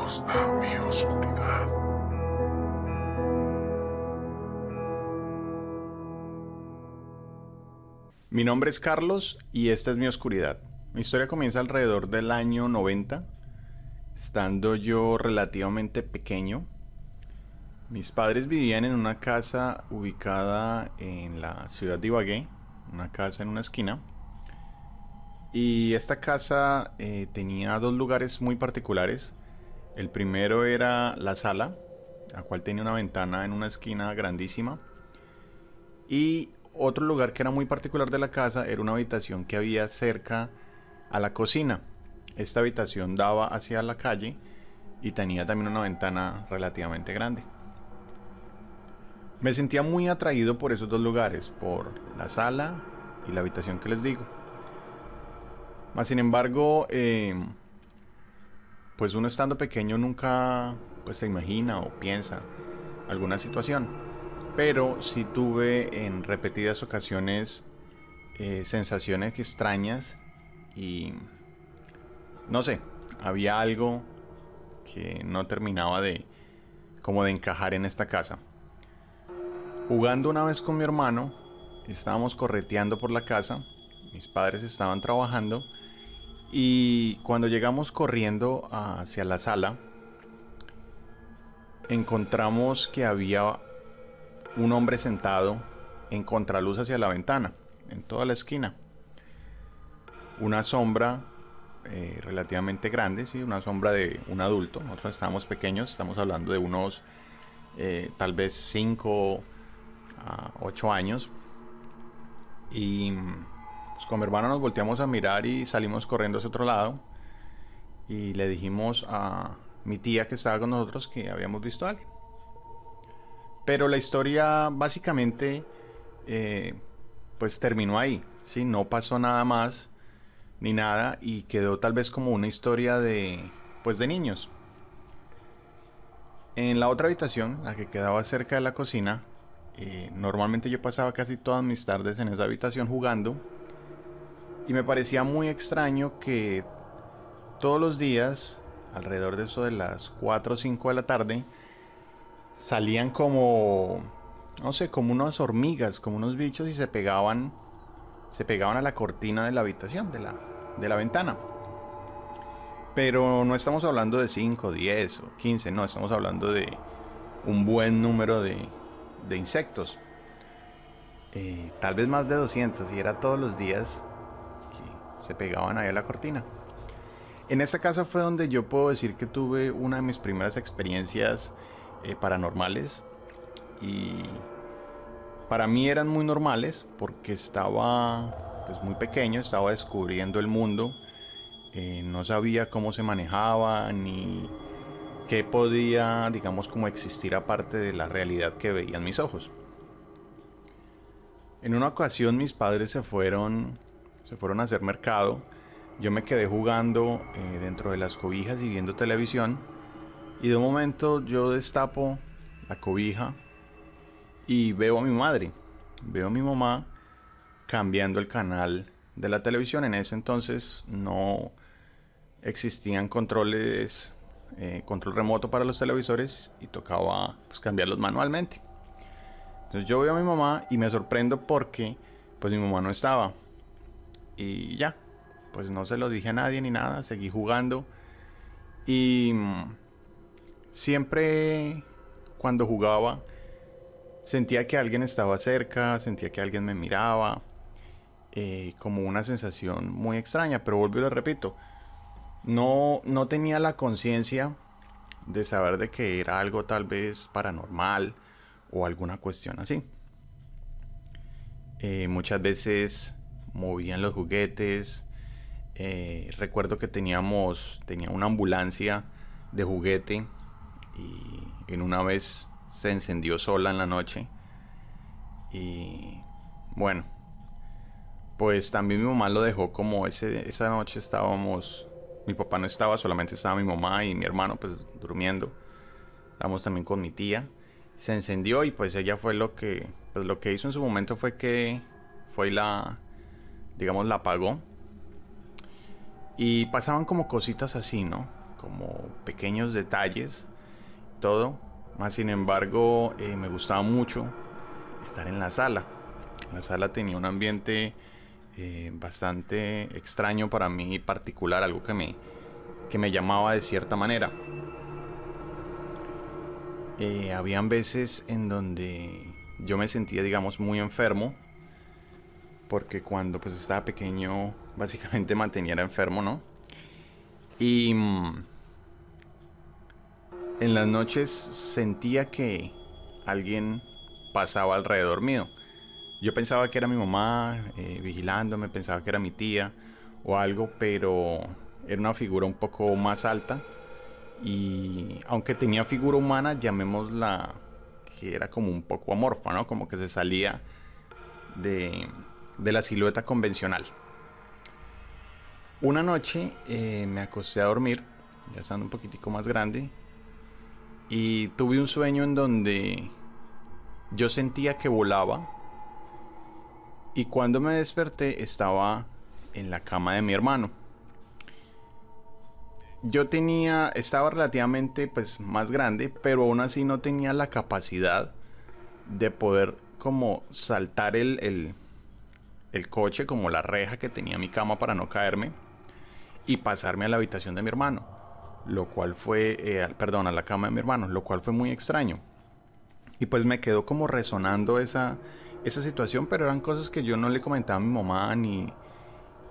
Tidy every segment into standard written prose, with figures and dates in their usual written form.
Bienvenidos a mi oscuridad. Mi nombre es Carlos y esta es mi oscuridad. Mi historia comienza alrededor del año 90, estando yo relativamente pequeño. Mis padres vivían en una casa ubicada en la ciudad de Ibagué, una casa en una esquina. Y esta casa tenía dos lugares muy particulares. El primero era la sala, la cual tenía una ventana en una esquina grandísima. Y otro lugar que era muy particular de la casa era una habitación que había cerca a la cocina. Esta habitación daba hacia la calle y tenía también una ventana relativamente grande. Me sentía muy atraído por esos dos lugares, por la sala y la habitación que les digo. Mas sin embargo, pues uno estando pequeño nunca pues se imagina o piensa alguna situación. Pero sí tuve en repetidas ocasiones sensaciones extrañas y no sé, había algo que no terminaba de como de encajar en esta casa. Jugando una vez con mi hermano, estábamos correteando por la casa, mis padres estaban trabajando y cuando llegamos corriendo hacia la sala, encontramos que había un hombre sentado en contraluz hacia la ventana, en toda la esquina. Una sombra relativamente grande, ¿sí? Una sombra de un adulto. Nosotros estábamos pequeños, estamos hablando de unos tal vez 5 a 8 años. Y pues, con mi hermano nos volteamos a mirar y salimos corriendo hacia otro lado. Y le dijimos a mi tía que estaba con nosotros que habíamos visto a alguien. Pero la historia básicamente pues terminó ahí, ¿sí? No pasó nada más ni nada y quedó tal vez como una historia de pues de niños. En la otra habitación, la que quedaba cerca de la cocina, normalmente yo pasaba casi todas mis tardes en esa habitación jugando y me parecía muy extraño que todos los días, alrededor de eso de las 4 o 5 de la tarde, salían como, no sé, como unas hormigas, como unos bichos y se pegaban a la cortina de la habitación, de la ventana. Pero no estamos hablando de 5, 10 o 15, no, estamos hablando de un buen número de insectos. Tal vez más de 200 y era todos los días que se pegaban ahí a la cortina. En esa casa fue donde yo puedo decir que tuve una de mis primeras experiencias paranormales y para mí eran muy normales porque estaba pues muy pequeño, estaba descubriendo el mundo, no sabía cómo se manejaba ni qué podía, digamos, como existir aparte de la realidad que veían mis ojos. En una ocasión mis padres se fueron a hacer mercado. Yo me quedé jugando dentro de las cobijas y viendo televisión. Y de un momento yo destapo la cobija y veo a mi madre. Veo a mi mamá cambiando el canal de la televisión. En ese entonces no existían controles, control remoto para los televisores y tocaba pues, cambiarlos manualmente. Entonces yo veo a mi mamá y me sorprendo porque pues mi mamá no estaba. Y ya, pues no se lo dije a nadie ni nada, seguí jugando. Y siempre cuando jugaba sentía que alguien estaba cerca, sentía que alguien me miraba, como una sensación muy extraña, pero vuelvo y lo repito, no tenía la conciencia de saber de que era algo tal vez paranormal o alguna cuestión así. Muchas veces movían los juguetes. Recuerdo que tenía una ambulancia de juguete y en una vez se encendió sola en la noche y bueno, pues también mi mamá lo dejó como esa noche mi papá no estaba, solamente estaba mi mamá y mi hermano pues durmiendo. Estábamos también con mi tía. Se encendió y pues ella fue lo que hizo en su momento fue que digamos la apagó. Y pasaban como cositas así, ¿no? Como pequeños detalles, todo. Más sin embargo, me gustaba mucho estar en la sala. La sala tenía un ambiente bastante extraño para mí, particular, algo que me llamaba de cierta manera. Habían veces en donde yo me sentía, digamos, muy enfermo, porque cuando pues estaba pequeño básicamente mantenía enfermo, ¿no? Y en las noches sentía que alguien pasaba alrededor mío. Yo pensaba que era mi mamá vigilándome, pensaba que era mi tía o algo, pero era una figura un poco más alta. Y aunque tenía figura humana, llamémosla que era como un poco amorfa, ¿no? Como que se salía de la silueta convencional. Una noche me acosté a dormir, ya estando un poquitico más grande, y tuve un sueño en donde yo sentía que volaba, y cuando me desperté estaba en la cama de mi hermano. Estaba relativamente pues más grande, pero aún así no tenía la capacidad de poder como saltar el coche, como la reja que tenía mi cama para no caerme, y pasarme a la habitación de mi hermano, lo cual fue, a la cama de mi hermano, lo cual fue muy extraño. Y pues me quedó como resonando esa situación, pero eran cosas que yo no le comentaba a mi mamá ni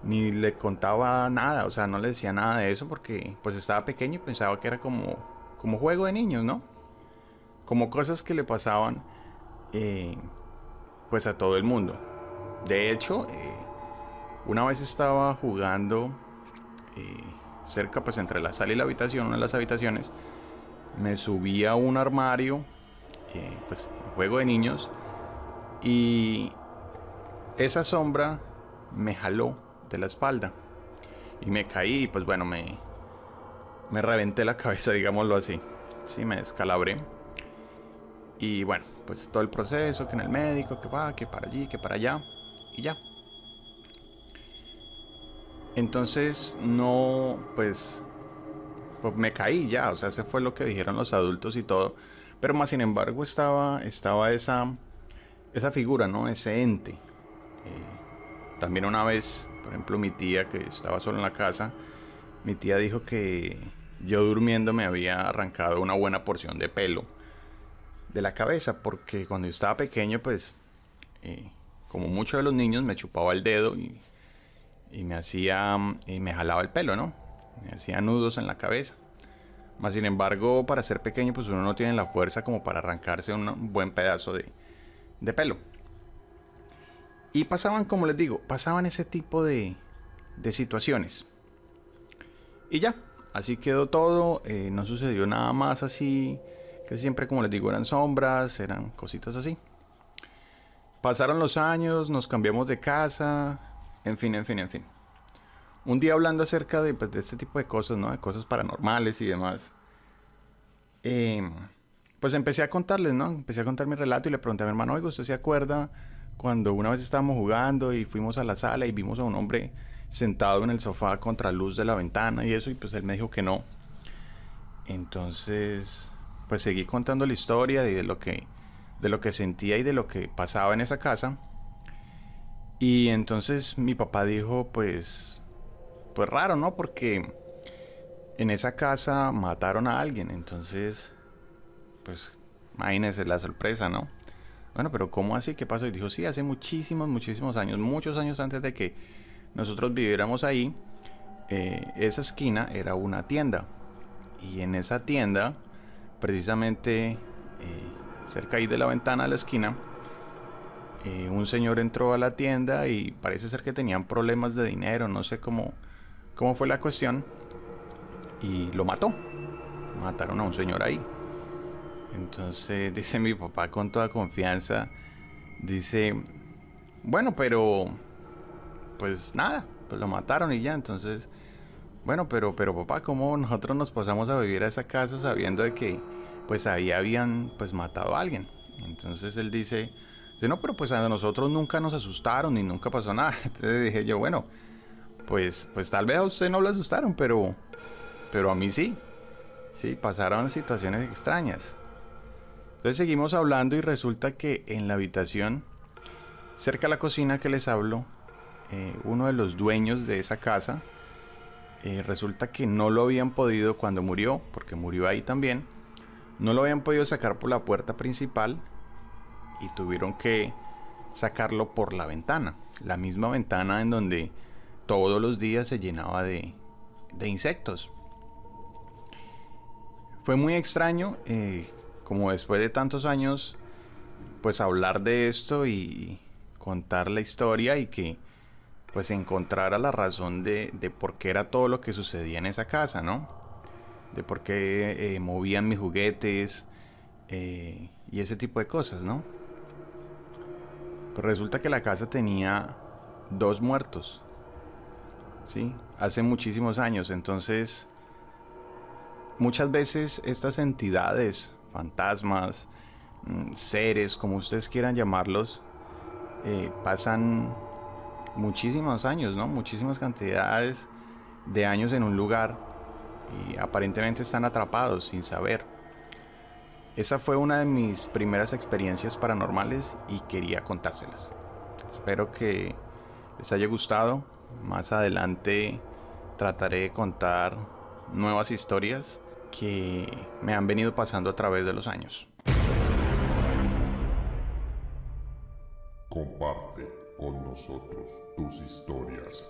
le contaba nada, o sea, no le decía nada de eso porque pues estaba pequeño y pensaba que era como juego de niños, ¿no? Como cosas que le pasaban pues a todo el mundo. De hecho, una vez estaba jugando cerca, pues entre la sala y la habitación, una de las habitaciones, me subí a un armario, pues juego de niños, y esa sombra me jaló de la espalda y me caí, y pues bueno, me reventé la cabeza, digámoslo así. Sí, me descalabré. Y bueno, pues todo el proceso, que en el médico, que va, que para allí, que para allá, y ya. Entonces no, pues me caí ya, o sea, ese fue lo que dijeron los adultos y todo. Pero más sin embargo estaba esa figura, ¿no? Ese ente. También una vez, por ejemplo, mi tía, que estaba sola en la casa, mi tía dijo que yo durmiendo me había arrancado una buena porción de pelo de la cabeza, porque cuando yo estaba pequeño, pues, como muchos de los niños, me chupaba el dedo y me jalaba el pelo, ¿no? Me hacía nudos en la cabeza. Más sin embargo, para ser pequeño, pues uno no tiene la fuerza como para arrancarse un buen pedazo de pelo. Y pasaban, como les digo, pasaban ese tipo de situaciones. Y ya, así quedó todo. No sucedió nada más así, que siempre, como les digo, eran sombras, eran cositas así. Pasaron los años, nos cambiamos de casa, en fin. Un día hablando acerca de este tipo de cosas, ¿no? De cosas paranormales y demás. Pues empecé a contarles, ¿no? Empecé a contar mi relato y le pregunté a mi hermano, oiga, ¿usted se acuerda cuando una vez estábamos jugando y fuimos a la sala y vimos a un hombre sentado en el sofá contra luz de la ventana y eso? Y pues él me dijo que no. Entonces, pues seguí contando la historia y de lo que sentía y de lo que pasaba en esa casa. Y entonces mi papá dijo, pues raro, ¿no? Porque en esa casa mataron a alguien. Entonces, pues imagínense la sorpresa, ¿no? Bueno, pero ¿cómo así? ¿Qué pasó? Y dijo, sí, hace muchísimos años, muchos años antes de que nosotros viviéramos ahí, esa esquina era una tienda. Y en esa tienda, precisamente cerca ahí de la ventana de la esquina, un señor entró a la tienda y parece ser que tenían problemas de dinero, no sé cómo fue la cuestión, y lo mató. Mataron a un señor ahí. Entonces dice mi papá con toda confianza, dice, bueno, pero pues nada, pues lo mataron y ya. Entonces, bueno, pero papá, ¿cómo nosotros nos pasamos a vivir a esa casa sabiendo de que pues ahí habían pues matado a alguien? Entonces él dice, no, pero pues a nosotros nunca nos asustaron ni nunca pasó nada. Entonces dije yo, bueno, pues tal vez a usted no lo asustaron, pero a mí sí. Sí, pasaron situaciones extrañas. Entonces seguimos hablando y resulta que en la habitación, cerca de la cocina que les hablo, uno de los dueños de esa casa, resulta que no lo habían podido cuando murió, porque murió ahí también, no lo habían podido sacar por la puerta principal y tuvieron que sacarlo por la ventana, la misma ventana en donde todos los días se llenaba de insectos. Fue muy extraño, como después de tantos años, pues hablar de esto y contar la historia y que pues encontrara la razón de por qué era todo lo que sucedía en esa casa, ¿no? De por qué movían mis juguetes y ese tipo de cosas, ¿no? Pues resulta que la casa tenía 2 muertos, ¿sí? Hace muchísimos años. Entonces, muchas veces estas entidades, fantasmas, seres, como ustedes quieran llamarlos, pasan muchísimos años, ¿no? Muchísimas cantidades de años en un lugar y aparentemente están atrapados sin saber. Esa fue una de mis primeras experiencias paranormales y quería contárselas. Espero que les haya gustado. Más adelante trataré de contar nuevas historias que me han venido pasando a través de los años. Comparte con nosotros tus historias.